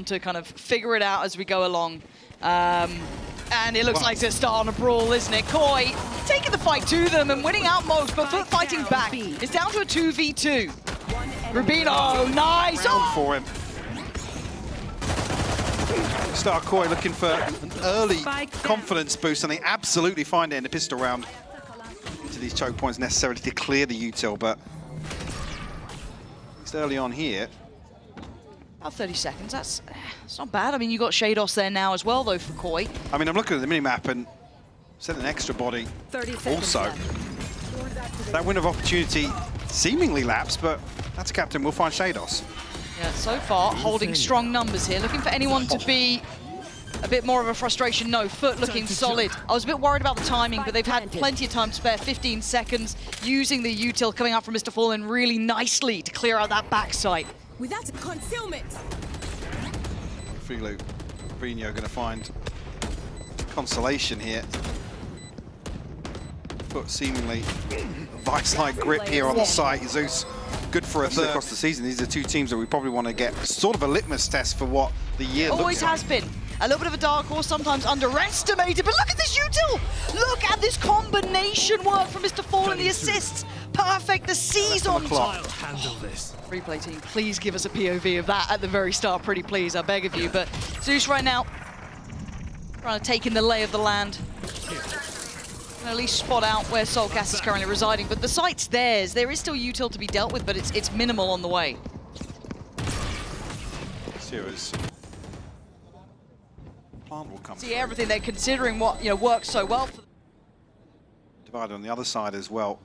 to kind of figure it out as we go along. And it looks like they're starting a brawl, isn't it? KOI taking the fight to them and winning out most, but FUT fighting back. It's down to a 2v2. Grubinho, nice! Oh! For him. Star KOI looking for an early confidence boost, and they absolutely find it in the pistol round into these choke points necessarily to clear the util, but it's early on here. About 30 seconds, that's not bad. I mean, you got sheydos there now as well, though, for KOI. I mean, I'm looking at the minimap and sent an extra body also. That window of opportunity seemingly lapsed, but AtaKaptan will find sheydos. Yeah, so far, holding strong numbers here. Looking for anyone to be a bit more of a frustration. No, FUT looking solid. I was a bit worried about the timing, but they've had plenty of time to spare. 15 seconds, using the util coming out from MrFaliN really nicely to clear out that backside. Without concealment. FlyuH, grubinho going to find consolation here. FUT seemingly vice-like grip here on the site. xeus, good for a third across the season. These are two teams that we probably want to get sort of a litmus test for what the year looks like. Always has been. A little bit of a dark horse, sometimes underestimated, but look at this util! Look at this combination work from MrFaliN, the assists. Perfect, the C's on top. Handle this. Replay team, please give us a POV of that at the very start, pretty please, I beg of you. But xeus right now, trying to take in the lay of the land. At least spot out where soulcas is currently residing, but the site's theirs. There is still util to be dealt with, but it's minimal on the way. Serious. Plant will come See through. everything they're considering what works so well for them. Divided on the other side as well.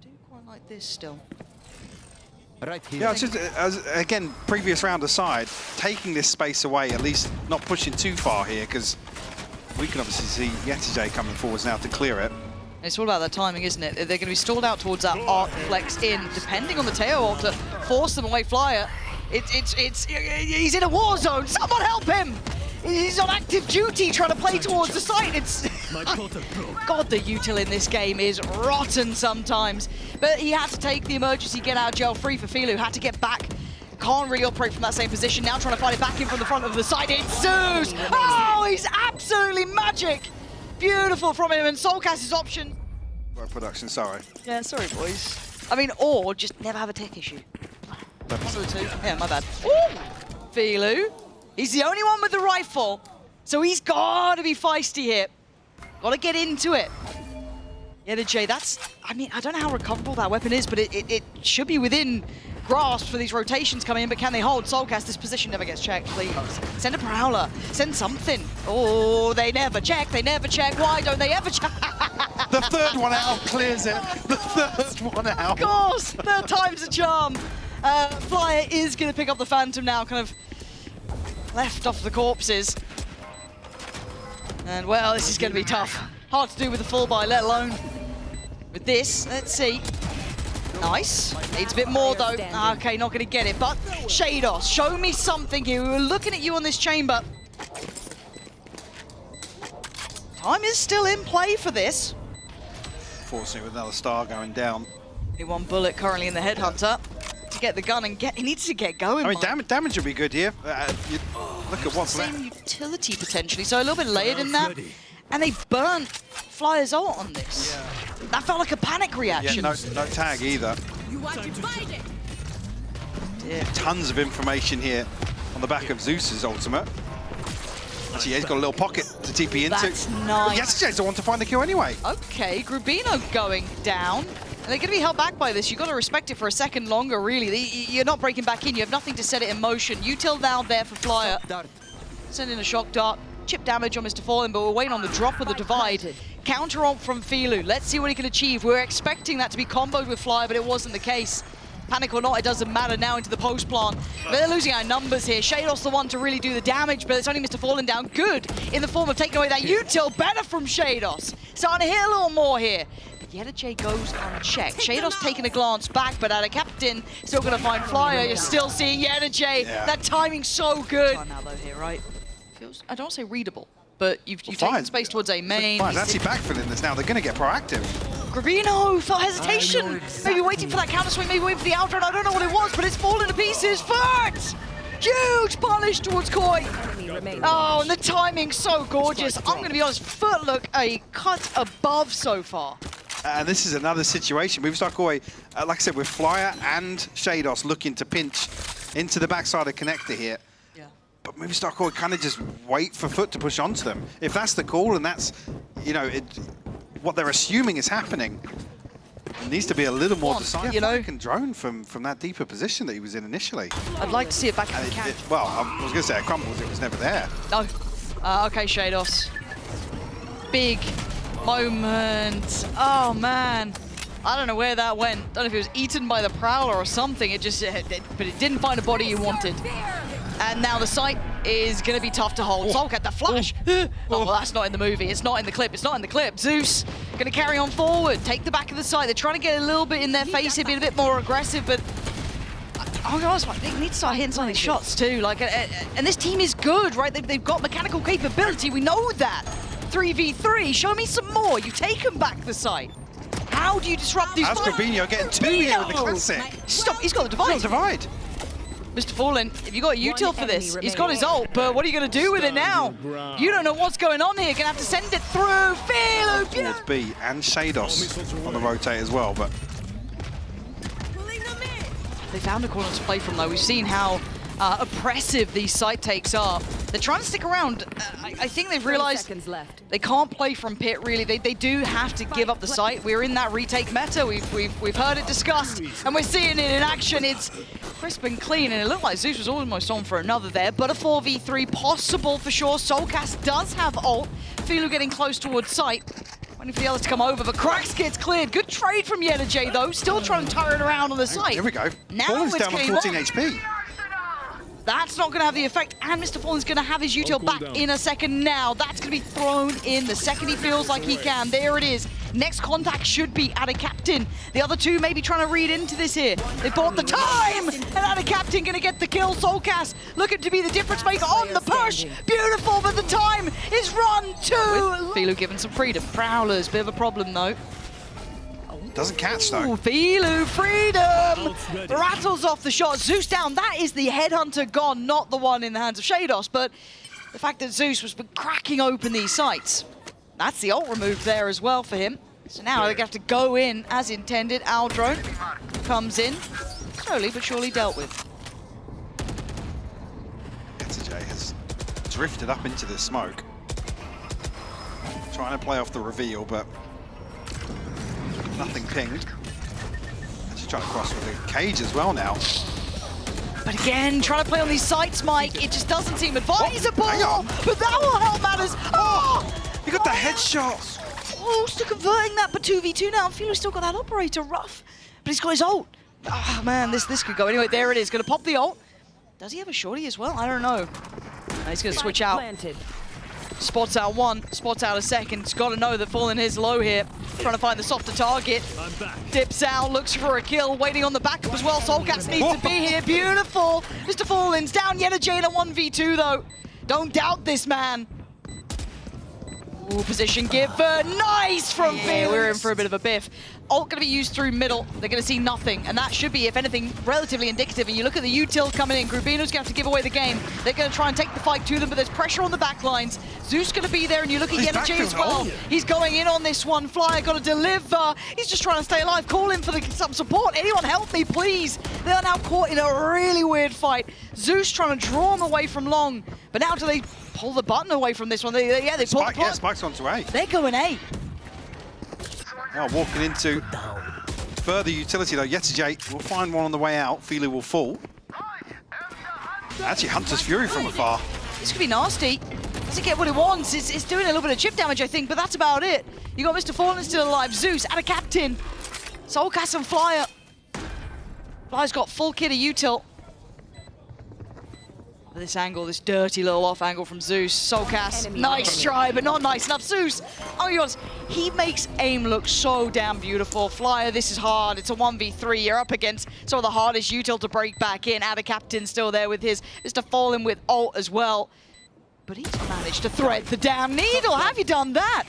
Do quite like this still. Right here. Yeah, it's just, again, previous round aside, taking this space away, at least not pushing too far here, because we can obviously see yetujey coming forwards now to clear it. It's all about that timing, isn't it? They're going to be stalled out towards that arc flex in, depending on the tail ult to force them away. flyuh. He's in a war zone. Someone help him! He's on active duty trying to play towards the site. God, the util in this game is rotten sometimes. But he had to take the emergency get out jail free for FlyuH. Had to get back. Can't really operate from that same position. Now trying to fight it back in from the front of the side. It's xeus! Oh, he's absolutely magic! Beautiful from him, and soulcas' option. Production, sorry. Yeah, sorry, boys. I mean, or just never have a tech issue. One of the two. Yeah, my bad. Ooh! FlyuH. He's the only one with the rifle, so he's got to be feisty here. Got to get into it. yetujey, I mean, I don't know how recoverable that weapon is, but it should be within grasp for these rotations coming in, but can they hold? soulcas, this position never gets checked, please. Send a prowler, send something. Oh, they never check, Why don't they ever check? The third one out clears it. The third one out. Of course, third time's a charm. flyuh is going to pick up the Phantom now, kind of left off the corpses. And, well, this is going to be tough. Hard to do with the full buy, let alone with this. Let's see. Nice. Needs a bit more, though. Okay, not going to get it. But sheydos, show me something here. We were looking at you on this chamber. Time is still in play for this. Forcing with another star going down. Only one bullet currently in the headhunter to get the gun and he needs to get going. I mean, damage will be good here. Look at what's left. Same utility potentially, so a little bit later than that. And they burnt flyuh's ult on this. Yeah. That felt like a panic reaction. Yeah, no tag either. You want to fight it? Yeah. Tons of information here on the back of xeus's ultimate. Actually, yeah, he's got a little pocket to TP into. That's nice. Yetujey's the one to find the kill anyway. Okay, grubinho going down. And they're going to be held back by this. You've got to respect it for a second longer, really. You're not breaking back in. You have nothing to set it in motion. Util now there for flyuh. Send in a shock dart. Chip damage on MrFaliN, but we're waiting on the drop of the divide. Counter ult from FlyuH. Let's see what he can achieve. We're expecting that to be comboed with flyuh, but it wasn't the case. Panic or not, it doesn't matter now into the post plant. But they're losing our numbers here. sheydos the one to really do the damage, but it's only MrFaliN down. Good in the form of taking away that util. Better from sheydos. Starting to hit a little more here. yetujey goes unchecked. sheydos taking a glance back, but AtaKaptan still going to find flyuh. You're still seeing yetujey. Yeah. That timing's so good. Now though here, right? Feels, I don't want to say readable, but you've taken space towards a main. Fine, actually backfilling this now. They're going to get proactive. Grubinho felt hesitation. Maybe waiting for that counter swing, maybe waiting for the outrun. I don't know what it was, but it's falling to pieces. FUT! Huge punish towards KOI. Oh, and the timing's so gorgeous. I'm going to be honest, FUT look a cut above so far. And this is another situation. Movistar KOI, like I said, with flyuh and sheydos looking to pinch into the backside of connector here. Yeah. But Movistar KOI kind of just wait for FUT to push onto them. If that's the call and that's, you know, what they're assuming is happening, it needs to be a little more decisive. You know, he can drone from that deeper position that he was in initially. I'd like to see it back in the catch. Well, I was going to say it crumbles. It was never there. No. Okay, sheydos. Big moment. Oh, man. I don't know where that went. Don't know if it was eaten by the Prowler or something. But it didn't find a body you wanted. And now the site is going to be tough to hold. soulcas, the flash. Oh, well, that's not in the movie. It's not in the clip. It's not in the clip. Zeus going to carry on forward. Take the back of the site. They're trying to get a little bit in their face here, be a bit more aggressive, but I'm honest, they need to start hitting some of these shots too. Like, and this team is good, right? They've got mechanical capability. We know that. 3v3. Show me some more. You take them back the site. How do you disrupt these? That's grubinho getting two here with the classic. Stop. He's got the divide. He's got the divide. MrFaliN, if you got a util for this, he's got his ult, but what are you going to do with it now? You don't know what's going on here. Going to have to send it through. FUT Towards B and sheydos on the rotate as well, but they found a corner to play from though. We've seen how oppressive these site takes are. They're trying to stick around. I think they've realized they can't play from pit really. They do have to give up the site. We're in that retake meta. We've heard it discussed and we're seeing it in action. It's crisp and clean, and it looked like Zeus was almost on for another there, but a 4v3 possible for sure. soulcas does have ult. Filu getting close towards site. Waiting for the others to come over, but qRaxs gets cleared. Good trade from yetujey though, still trying to turn around on the site. Here we go. Now FALIN's it's down on game 14 on. HP. That's not going to have the effect, and MrFaliN's going to have his util back in a second now. That's going to be thrown in the second he feels like he can. There it is. Next contact should be AtaKaptan. The other two may be trying to read into this here. They bought the time, and AtaKaptan going to get the kill. soulcas looking to be the difference maker on the push. Beautiful, but the time is run too. Filu given some freedom. Prowlers, bit of a problem though. Doesn't catch though. Ooh, Filu, freedom! Rattles off the shot. Zeus down. That is the headhunter gone, not the one in the hands of sheydos. But the fact that Zeus was cracking open these sites, that's the ult removed there as well for him. So now they have to go in as intended. Owl drone comes in, slowly but surely dealt with. yetujey has drifted up into the smoke, trying to play off the reveal, but nothing pinged. She's trying to cross with the cage as well now. But again, trying to play on these sites, Mike, it just doesn't seem advisable. But that will help matters. Oh! He got the headshot. Oh, still converting that, but 2v2 now. Filu's still got that operator rough, but he's got his ult. Oh man, this could go anyway. There it is, gonna pop the ult. Does he have a shorty as well? I don't know. No, he's gonna switch out. Spots out one, spots out a second. He's got to know that FALIN is low here. Trying to find the softer target. Dips out, looks for a kill, waiting on the backup as well. soulcas needs to be here. Beautiful. MrFaliN's down. yetujey in a 1v2 though. Don't doubt this man. Ooh, position given. Nice from Filu. We're in for a bit of a biff. Ult going to be used through middle. They're going to see nothing, and that should be, if anything, relatively indicative. And you look at the util coming in. grubinho's going to have to give away the game. They're going to try and take the fight to them, but there's pressure on the back lines. Zeus going to be there, and you look at yetujey as well. He's going in on this one. flyuh got to deliver. He's just trying to stay alive. Call in for some support. Anyone help me, please? They are now caught in a really weird fight. Zeus trying to draw him away from long, but now do they pull the button away from this one? They pull the plug. Yeah, Spike's on to A. They're going A. Now walking into further utility though. yetujey will find one on the way out. Filu will fall. Actually, Hunter's Fury from afar. This could be nasty. Doesn't get what it wants. It's doing a little bit of chip damage, I think, but that's about it. You got MrFaliN still alive. Zeus, AtaKaptan, soulcas and flyuh. flyuh's got full kit of util. This angle, this dirty little off angle from Zeus. soulcas, nice try, but not nice enough. Zeus, I'll be honest, he makes aim look so damn beautiful. flyuh, this is hard. It's a 1v3. You're up against some of the hardest util to break back in. AtaKaptan still there with his. MrFaliN with ult as well. But he's managed to thread the damn needle. Have you done that?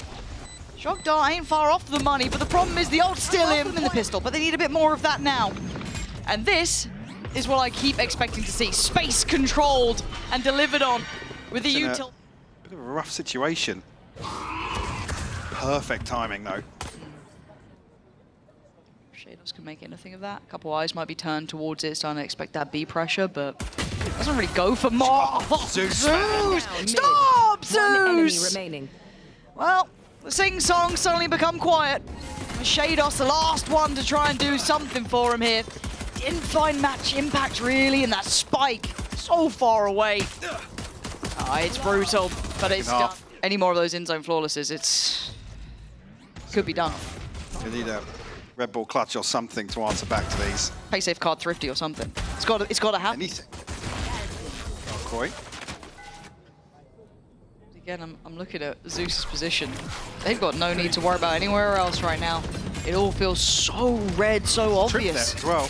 Shock dart ain't far off the money, but the problem is the ult's still in the pistol, but they need a bit more of that now. And this is what I keep expecting to see. Space controlled and delivered on with the util. Bit of a rough situation. Perfect timing though. sheydos can make anything of that. A couple eyes might be turned towards it, starting to expect that B pressure, but doesn't really go for more. Zeus! Stop, Zeus! One enemy remaining. Well, the sing-song suddenly become quiet. sheydos, the last one to try and do something for him here. Didn't find match impact really, and that spike so far away. It's brutal, but it's done. Any more of those in-zone flawlesses, it's could be done. You need a Red Bull clutch or something to answer back to these. Pay safe card thrifty or something. It's got to happen. Anything. KOI. Again, I'm looking at Zeus's position. They've got no need to worry about anywhere else right now. It all feels so red, so obvious. As well.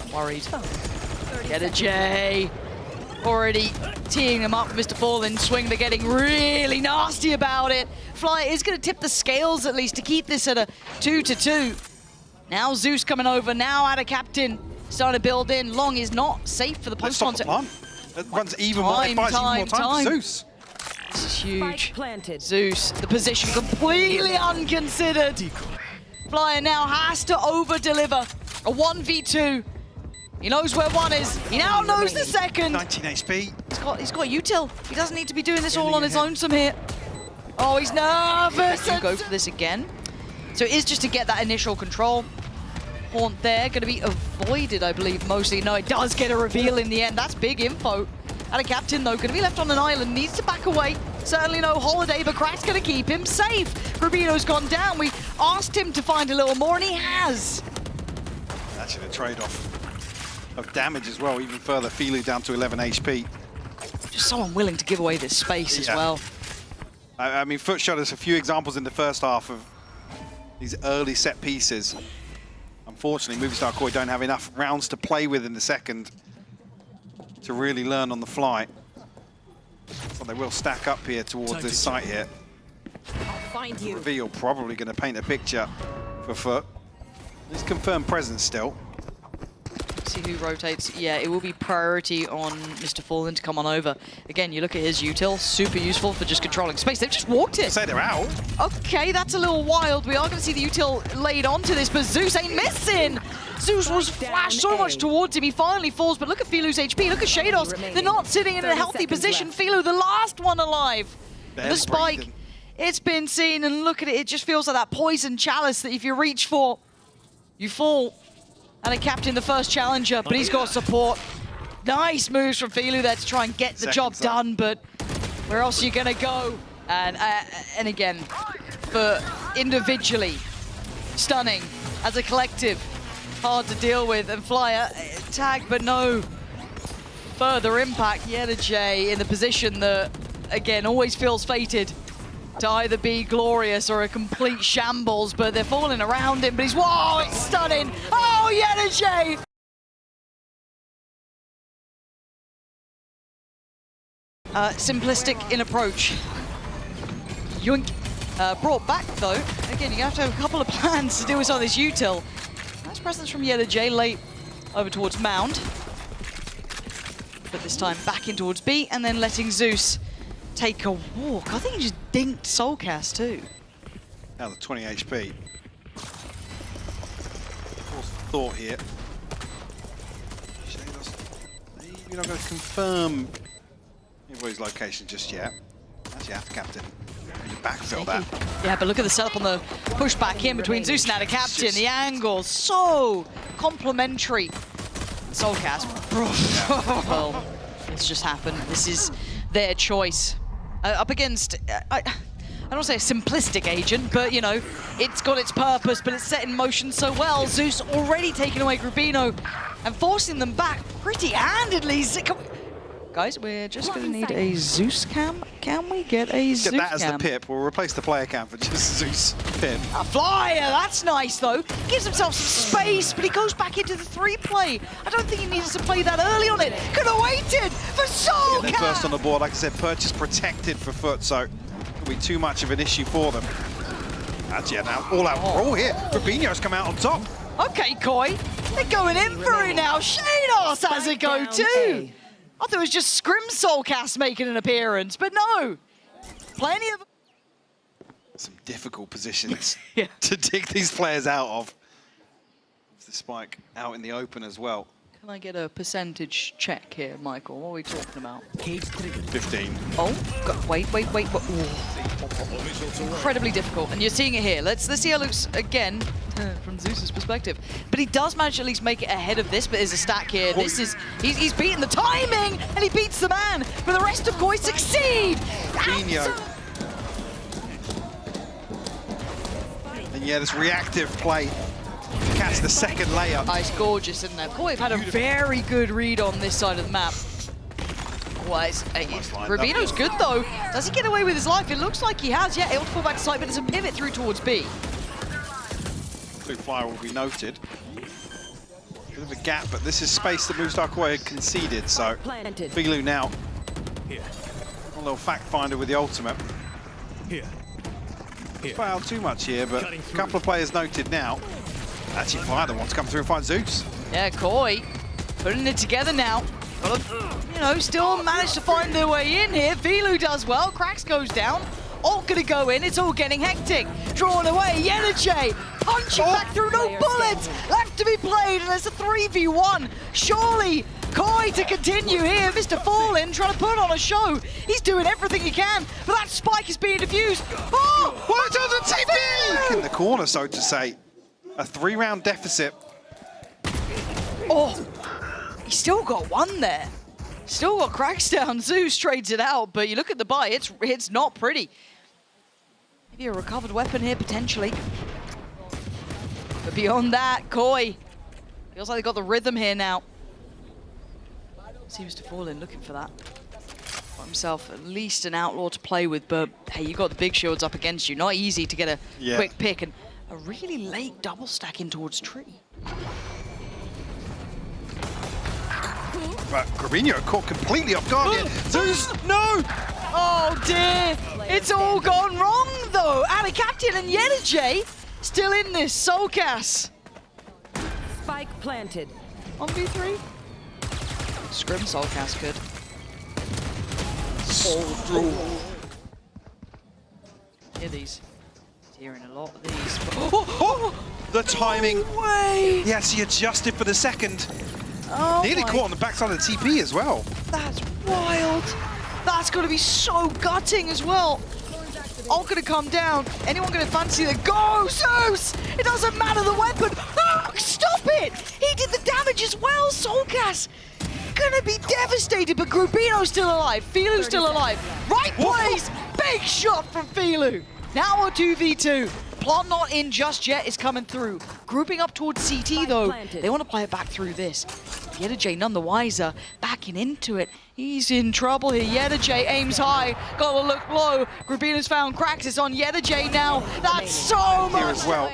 I'm worried. yetujey already teeing them up. MrFaliN swing. They're getting really nasty about it. flyuh is going to tip the scales at least to keep this at a 2-2. Now Zeus coming over. Now AtaKaptan starting to build in. Long is not safe for the post concept. It runs even more. It buys even more time for Zeus. This is huge. Planted. Zeus, the position completely unconsidered. flyuh now has to over-deliver. A 1v2. He knows where one is. He now knows the second. 19 HP. He's got util. He doesn't need to be doing this all on his own from here. Oh, he's nervous. He'll go for this again. So it is just to get that initial control. Haunt there, going to be avoided, I believe, mostly. No, it does get a reveal in the end. That's big info. AtaKaptan, though, going to be left on an island. Needs to back away. Certainly no holiday, but qRaxs going to keep him safe. Grubinho's gone down. We asked him to find a little more, and he has. Actually, the trade-off of damage as well, even further. flyuh down to 11 HP. Just so unwilling to give away this space as well. I mean, FUT showed us a few examples in the first half of these early set pieces. Unfortunately, Movistar KOI don't have enough rounds to play with in the second to really learn on the fly. But they will stack up here towards this site here. I'll find you. Reveal probably going to paint a picture for FUT. There's confirmed presence still. See who rotates. Yeah, it will be priority on MrFaliN to come on over. Again, you look at his util, super useful for just controlling space. They've just walked it. Say they're out. Okay, that's a little wild. We are going to see the util laid onto this, but Zeus ain't missing. Zeus was flashed so much towards him. He finally falls, but look at flyuh's HP. Look at sheydos. They're not sitting in a healthy position. flyuh, the last one alive. The spike, breathing. It's been seen, and look at it. It just feels like that poison chalice that if you reach for, you fall. AtaKaptan, the first challenger, but he's got support. Nice moves from flyuh there to try and get the job done, but where else are you going to go? And again, for individually, stunning. As a collective, hard to deal with. And flyuh, tagged, but no further impact. yetujey in the position that, again, always feels fated to either be glorious or a complete shambles, but they're falling around him, but he's, whoa, it's stunning. Oh, yetujey! Simplistic in approach. Yoink. Brought back, though. Again, you have to have a couple of plans to deal with some of this util. Nice presence from yetujey late over towards Mound. But this time back in towards B, and then letting Zeus take a walk. I think he just dinked soulcas too. Now the 20 HP. What's the thought here? sheydos, maybe not going to confirm anybody's location just yet. Actually, AtaKaptan. Maybe backfill that. Yeah, but look at the setup on the pushback in between Zeus and AtaKaptan. The angle so complementary. soulcas. Well, it's just happened. This is their choice. Up against, I don't want to say a simplistic agent, but, you know, it's got its purpose, but it's set in motion so well. Zeus already taking away grubinho and forcing them back pretty handedly. Guys, we're just going to need a Zeus cam. Can we get a Zeus cam? Get that as the pip. We'll replace the player cam for just Zeus pip. A flyuh, that's nice though. Gives himself some space, but he goes back into the 3-play. I don't think he needs to play that early on it. Could have waited for soulcas. First on the board, like I said, purchase protected for FUT, so it'll be too much of an issue for them. Actually, now all out brawl here. Grubinho's come out on top. Okay, KOI. They're going in for it now. sheydos has it go too. I thought it was just Scrim soulcas making an appearance, but no. Plenty of... Some difficult positions Yeah. to dig these players out of. The spike out in the open as well. Can I get a percentage check here, Michael? What are we talking about? Cage triggered. 15. Oh, wait. Ooh. Incredibly difficult, and you're seeing it here. Let's see how it looks again from Zeus's perspective. But he does manage to at least make it ahead of this, but there's a stack here. This is, he's beaten the timing, and he beats the man, but the rest of KOI succeed! Grubinho. And yeah, this reactive play to catch the second layup. Oh, it's gorgeous, isn't it? KOI have had a very good read on this side of the map. Grubinho's good though. Does he get away with his life? It looks like he has. Yeah, able to fall back to site, but there's a pivot through towards B. Flyuh will be noted. Bit of a gap, but this is space that Movistar KOI had conceded, so Planted. FUT now. Here. A little fact finder with the ultimate. Here. Here. Not out too much here, but a couple of players noted now. Actually, FLYuh wants to come through and find Zeus. Yeah, KOI putting it together now. You know, still managed to find their way in here. FUT does well. qRaxs goes down. Ult gonna go in. It's all getting hectic. Drawn away. yetujey punching back through. No bullets left to be played, and there's a 3v1. Surely KOI to continue here. MrFaliN trying to put on a show. He's doing everything he can, but that spike is being defused. Oh, What on the TV? In the corner, so to say. A 3-round deficit. Oh, he still got one there. Still got qRaxs down. Zeus trades it out, but you look at the buy, it's not pretty. Maybe a recovered weapon here, potentially. But beyond that, KOI feels like they got the rhythm here now. Seems to fall in looking for that. Got himself at least an outlaw to play with, but hey, you got the big shields up against you. Not easy to get a quick pick, and a really late double stack in towards tree. But Grubinho caught completely off guard here. Zeus, no! Oh dear, it's all gone wrong though. AtaKaptan and yetujey still in this. soulcas. Spike planted. 1v3. Scrim soulcas could. Hear these. Hearing a lot of these. The timing. Way. Yes, he adjusted for the second. Oh Nearly my, caught on the backside of the TP as well. that's wild. That's going to be so gutting as well. All going to come down. Anyone going to fancy the go, Zeus? It doesn't matter the weapon. Oh, stop it! He did the damage as well. soulcas gonna be devastated, but Grubinho's still alive. FUT's still alive. Right place. Big shot from FUT. Now a 2v2. Plot not in just yet is coming through. Grouping up towards CT though. They want to play it back through this. yetujey none the wiser. Backing into it. He's in trouble here. yetujey aims high. Gotta look low. Grubinho's found qRaxs. It's on yetujey now. That's so much. Here as well.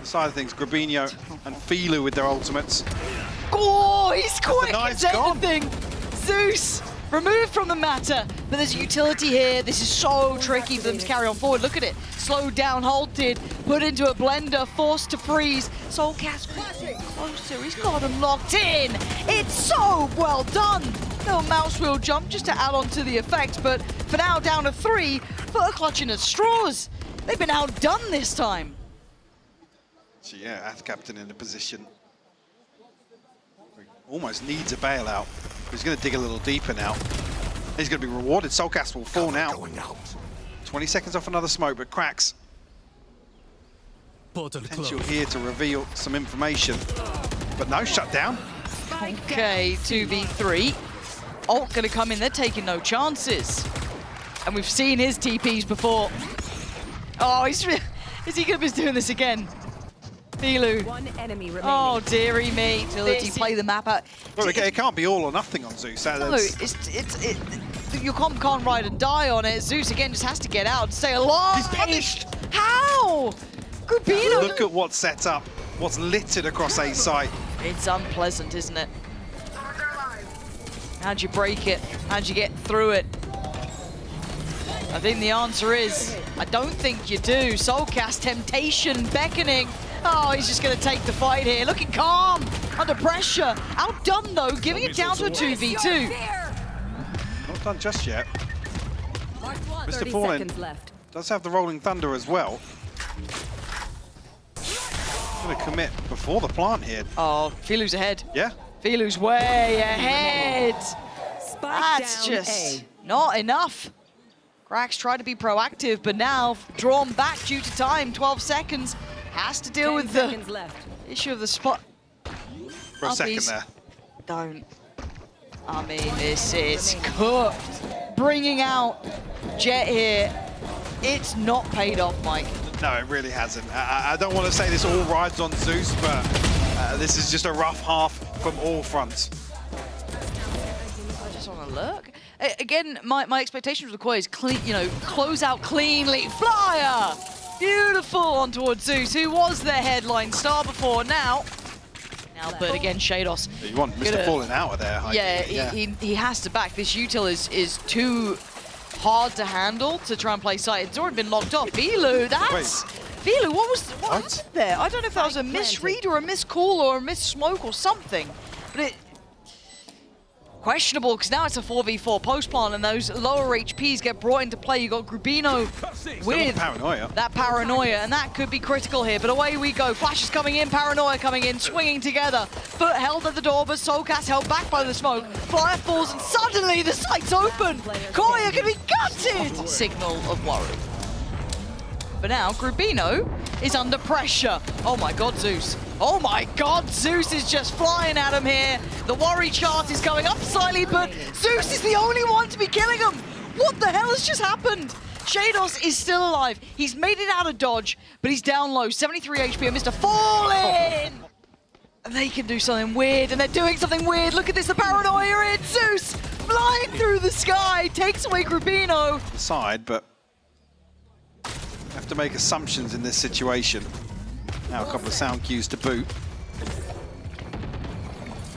The side of things, Grubinho and FUT with their ultimates. Oh, he's quick knife's as gone. anything. Zeus removed from the matter, but there's utility here. This is so tricky for them to carry on forward. Look at it. Slowed down, halted, put into a blender, forced to freeze. soulcas closer. He's got him locked in. It's so well done. Little mouse wheel jump just to add on to the effect, but for now down to 3, FUT clutching at straws. They've been outdone this time. So yeah, AtaKaptan in a position where he almost needs a bailout. He's going to dig a little deeper now. He's going to be rewarded. soulcas will fall now. 20 seconds off another smoke, but qRaxs Portal potential closed. here to reveal some information. But no, shut down. Okay, 2v3. Ult gonna come in, they're taking no chances. And we've seen his TPs before. Oh, is he gonna be doing this again? FUT. One enemy remaining. Oh, dearie me. Utility, play the map out. Well, it can't be all or nothing on Zeus. No, That's- your comp can't ride and die on it. Zeus again just has to get out and stay alive. He's punished. How? Grubinho. Look at what's set up, what's littered across A site. It's unpleasant, isn't it? How'd you break it? How'd you get through it? I think the answer is, I don't think you do. soulcas, temptation, beckoning. Oh, he's just going to take the fight here. Looking calm, under pressure. Outdone, though, giving it down to a 2v2. Not done just yet. Mr. 30 MrFaliN seconds left. does have the Rolling Thunder as well. Going to commit before the plant here. Oh, Filu's ahead. Yeah? Filu's way ahead. Spike That's down just A. not enough. qRaxs tried to be proactive, but now drawn back due to time, 12 seconds. Has to deal 10 with the seconds left. issue of the spot. For a second Uppies. there. Don't. I mean, this is cooked. Bringing out Jet here. It's not paid off, Mike. No, it really hasn't. I don't want to say this all rides on Zeus, but this is just a rough half from all fronts. I just want to look. Again, my expectation for the KOI is clean, close out cleanly. flyuh! Beautiful on towards Zeus, who was their headline star before. Now, but again, sheydos. You want MrFaliN out of there. Yeah, he has to back. This util is too hard to handle to try and play side. It's already been locked off. Filu, Filu, what happened there? I don't know if that was a misread or a miscall or a missmoke or something. But it questionable, because now it's a 4v4 post plant and those lower HPs get brought into play. You got grubinho with that paranoia, and that could be critical here. But away we go. Flash is coming in, paranoia coming in, swinging together. Foot held at the door, but soulcas held back by the smoke. flyuh falls, and suddenly the site's open. KOI are going to be gutted. Signal of worry. But now grubinho is under pressure. Oh my God, Zeus. Oh my God, Zeus is just flying at him here. The worry chart is going up slightly, but Zeus is the only one to be killing him. What the hell has just happened? sheydos is still alive. He's made it out of dodge, but he's down low. 73 HP and MrFaliN. And they can do something weird, and they're doing something weird. Look at this, the paranoia in. Zeus flying through the sky, takes away grubinho. The side, but have to make assumptions in this situation. Now a couple of sound cues to boot.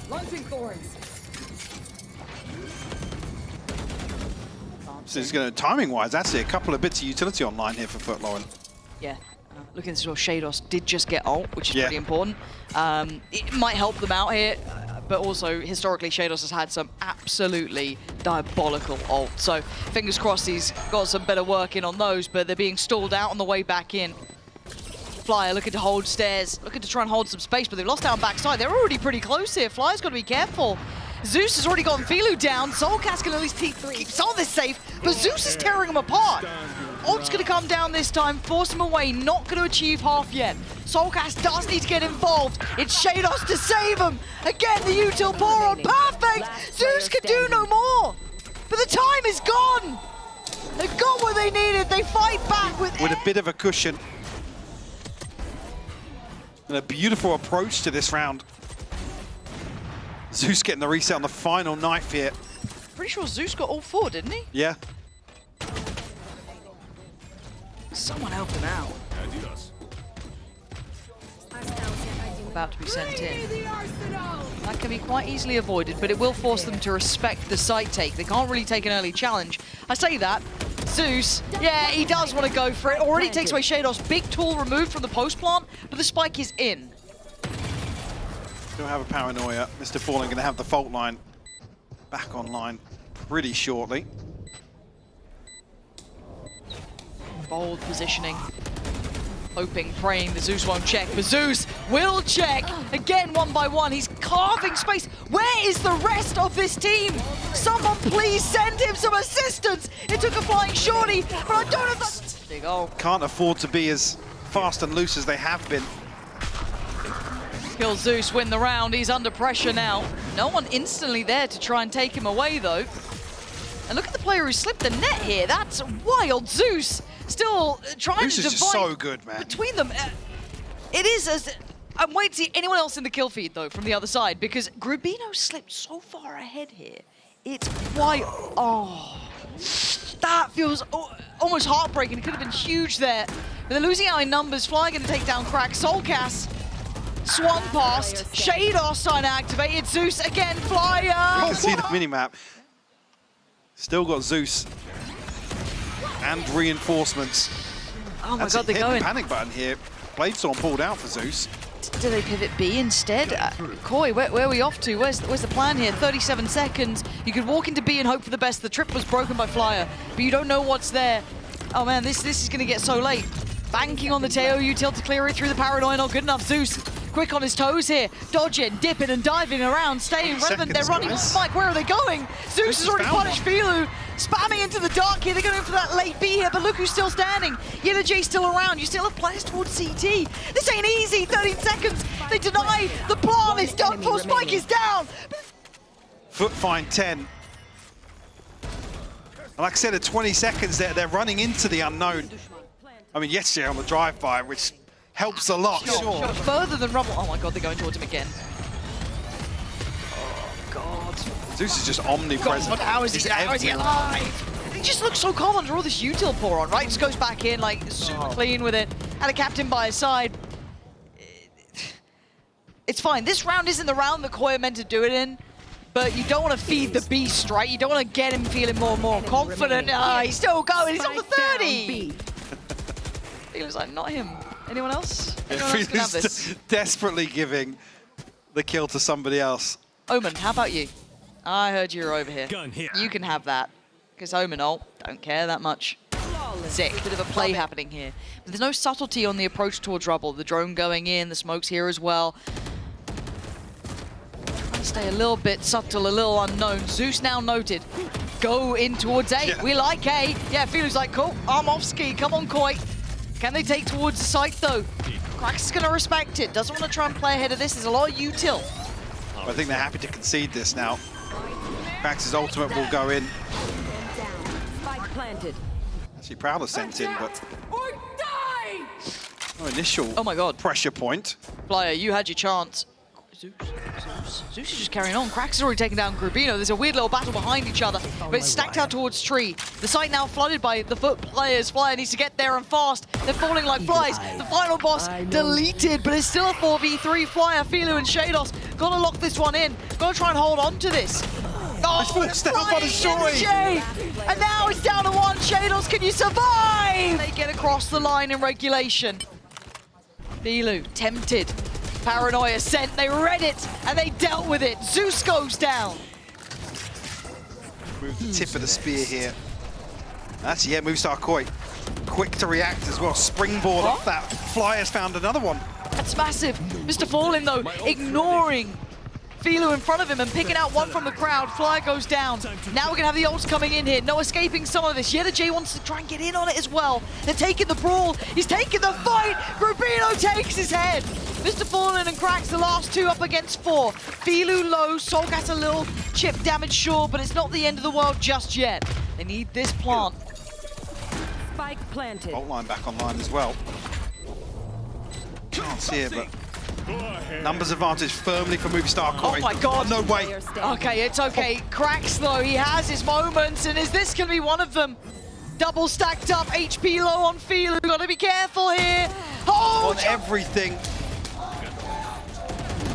Launching thorns. So he's going to, timing-wise, actually a couple of bits of utility online here for FUT. Yeah, looking at this, sheydos did just get ult, which is Yeah. pretty important. It might help them out here, but also historically sheydos has had some absolutely diabolical ult. So fingers crossed he's got some better work in on those, but they're being stalled out on the way back in. flyuh looking to hold stairs, looking to try and hold some space, but they've lost out backside. They're already pretty close here. flyuh's got to be careful. Zeus has already gotten Filu down. soulcas can at least keep some of this safe, but Zeus is tearing him apart. Ult's going to come down this time, force him away, not going to achieve half yet. soulcas does need to get involved. It's sheydos to save him. Again, the util pour on, perfect! Zeus can do no more, but the time is gone. They've got what they needed. They fight back with a bit of a cushion. And a beautiful approach to this round. Zeus getting the reset on the final knife here. Pretty sure Zeus got all four, didn't he? Yeah. Someone help him out. About to be sent in. That can be quite easily avoided, but it will force them to respect the site take. They can't really take an early challenge. I say that. Zeus, yeah, he does want to go for it. Already takes away sheydos. Big tool removed from the post plant, but the spike is in. Still have a paranoia. MrFaliN going to have the fault line back online pretty shortly. Bold positioning. Hoping, praying the Zeus won't check, but Zeus will check. Again, one by one, he's carving space. Where is the rest of this team? Someone please send him some assistance. It took a flying shorty, but I don't know if that's... Big ol'. Can't afford to be as fast and loose as they have been. Kill Zeus, win the round. He's under pressure now. No one instantly there to try and take him away, though. And look at the player who slipped the net here. That's wild. Zeus still trying to divide just so good, man. Between them. It is as... I'm waiting to see anyone else in the kill feed, though, from the other side, because grubinho slipped so far ahead here. It's wild. Oh, that feels almost heartbreaking. It could have been huge there. But they're losing out in numbers. flyuh going to take down qRaxs. soulcas swung past. sheydos trying to activate it. Zeus again. flyuh. You can see the minimap. Still got Zeus and reinforcements. Oh my That's god, they're hit the going. panic button here. Bladestorm pulled out for Zeus. Do they pivot B instead? KOI, where are we off to? Where's the plan here? 37 seconds. You could walk into B and hope for the best. The trip was broken by flyuh, but you don't know what's there. Oh man, this is going to get so late. Banking on the Teo util to clear it through the paranoia. Not good enough. Zeus, quick on his toes here. Dodging, dipping and diving around, staying relevant. They're running on spike. Where are they going? Zeus has already punished flyuh. Spamming into the dark here. They're going for that late B here, but look who's still standing. yetujey still around. You still have players towards CT. This ain't easy. 13 seconds. They deny the plan. It's done for. Spike is down. FUT find 10. And like I said, at 20 seconds, they're running into the unknown. I mean, yetujey on the drive-by, which helps a lot, sure. Further than rubble. Oh my god, they're going towards him again. Oh god. Zeus is just omnipresent. God, how is he alive? He just looks so calm under all this util pour on, right? Just goes back in like super clean with it. And a captain by his side. It's fine. This round isn't the round that KOI are meant to do it in. But you don't want to feed the beast, right? You don't want to get him feeling more and more confident. He's still going. He's on the 30. He looks like not him. Anyone else? Anyone else can have this? Desperately giving the kill to somebody else. Omen, how about you? I heard you were over here. Gun here. You can have that. Because Omen, don't care that much. Sick. Bit of a play happening here. But there's no subtlety on the approach towards rubble. The drone going in, the smoke's here as well. Stay a little bit subtle, a little unknown. Zeus now noted. Go in towards A. Yeah. We like A. Yeah, Filu's like, cool, I'm off ski. Come on, KOI. Can they take towards the site, though? qRaxs is going to respect it. Doesn't want to try and play ahead of this. There's a lot of util. I think they're happy to concede this now. qRaxs' ultimate will go in. Spike planted. Actually, Prowler sent in, but Or die! no initial Oh my god. pressure point. flyuh, you had your chance. Zeus is just carrying on. qRaxs has already taken down grubinho. There's a weird little battle behind each other, but it's stacked out towards tree. The site now flooded by the FUT players. flyuh needs to get there and fast. They're falling like flies. The final boss deleted, but it's still a 4v3. flyuh, Filu, and sheydos. Gotta lock this one in. Gotta try and hold on to this. Oh, forced down by the yetujey! And now it's down to one. sheydos, can you survive? They get across the line in regulation. Filu, tempted. Paranoia sent, they read it, and they dealt with it. Zeus goes down. Move the tip of the spear here. That's, yeah, Movistar KOI. Quick to react as well. Springboard off that. flyuh's found another one. That's massive. MrFaliN, though, ignoring Filu in front of him and picking out one from the crowd. flyuh goes down. Now we're going to have the ults coming in here. No escaping some of this. yetujey wants to try and get in on it as well. They're taking the brawl. He's taking the fight. grubinho takes his head. MrFaliN and qRaxs, the last two up against 4. Filu low, soulcas a little chip damage, sure, but it's not the end of the world just yet. They need this plant. Spike planted. Bolt line back online as well. Chance here, but numbers advantage firmly for Movistar KOI. Oh my god. No way. Player standing. Okay, it's okay. qRaxs, though, he has his moments, and is this going to be one of them? Double stacked up, HP low on Filu. Got to be careful here. Oh, On everything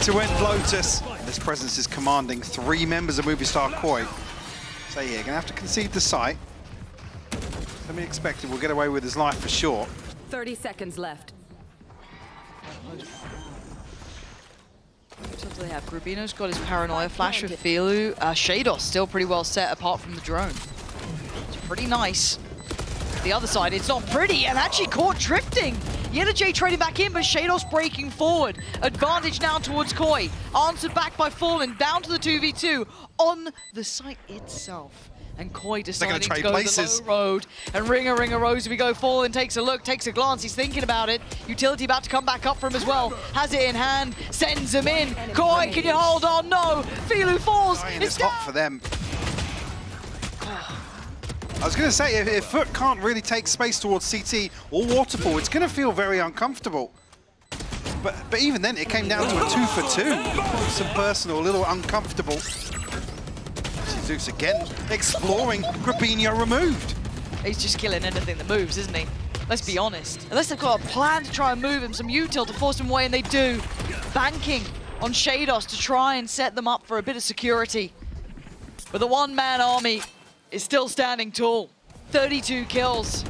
to end Lotus. This presence is commanding 3 members of Movistar KOI. So yeah, gonna have to concede the site. Semi-expected, we'll get away with his life for sure. 30 seconds left. what do they have? grubinho's got his paranoia flash with Filu. sheydos still pretty well set apart from the drone. It's pretty nice. The other side, it's not pretty, and actually caught drifting. yetujey trading back in, but sheydos breaking forward. Advantage now towards KOI. Answered back by FALLEN, down to the 2v2 on the site itself. And KOI deciding to trade go places. the low road. And ring a rose, we go. FALLEN takes a look, takes a glance, he's thinking about it. Utility about to come back up for him as well. Has it in hand, sends him in. KOI, can you hold on? No, Filu falls. It's hot for them. I was going to say, if FUT can't really take space towards CT or Waterfall, it's going to feel very uncomfortable. But even then, it came down to a 2 for 2. Some personal, a little uncomfortable. Zeus again, exploring, grubinho removed. He's just killing anything that moves, isn't he? Let's be honest. Unless they've got a plan to try and move him, some util to force him away, and they do. Banking on sheydos to try and set them up for a bit of security. But the one-man army is still standing tall. 32 kills.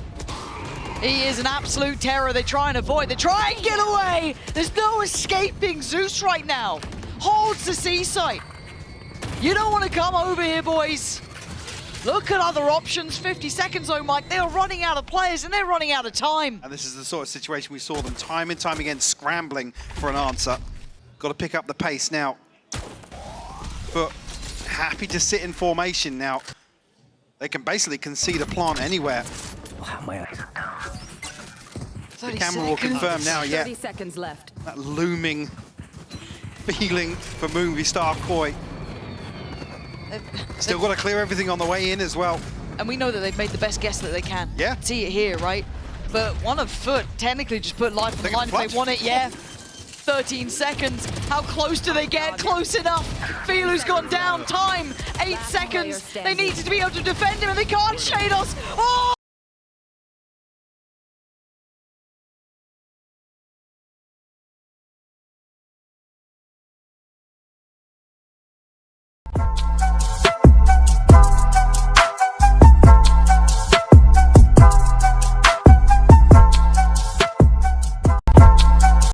He is an absolute terror. They try and avoid. They try and get away. There's no escaping Zeus right now. Holds the C site. You don't want to come over here, boys. Look at other options. 50 seconds, oh Mike. They are running out of players and they're running out of time. And this is the sort of situation we saw them time and time again scrambling for an answer. Got to pick up the pace now. But happy to sit in formation now. They can basically concede a plant anywhere. The camera will confirm now, yeah. 30 seconds left. That looming feeling for Movistar KOI. Still got to clear everything on the way in as well. And we know that they've made the best guess that they can. Yeah. See it here, right? But one of FUT technically just put life on the line if they want it, yeah. 13 seconds. How close do they get? Close enough. Filu's gone down. Time. 8 seconds. They needed to be able to defend him and they can't. sheydos. Oh!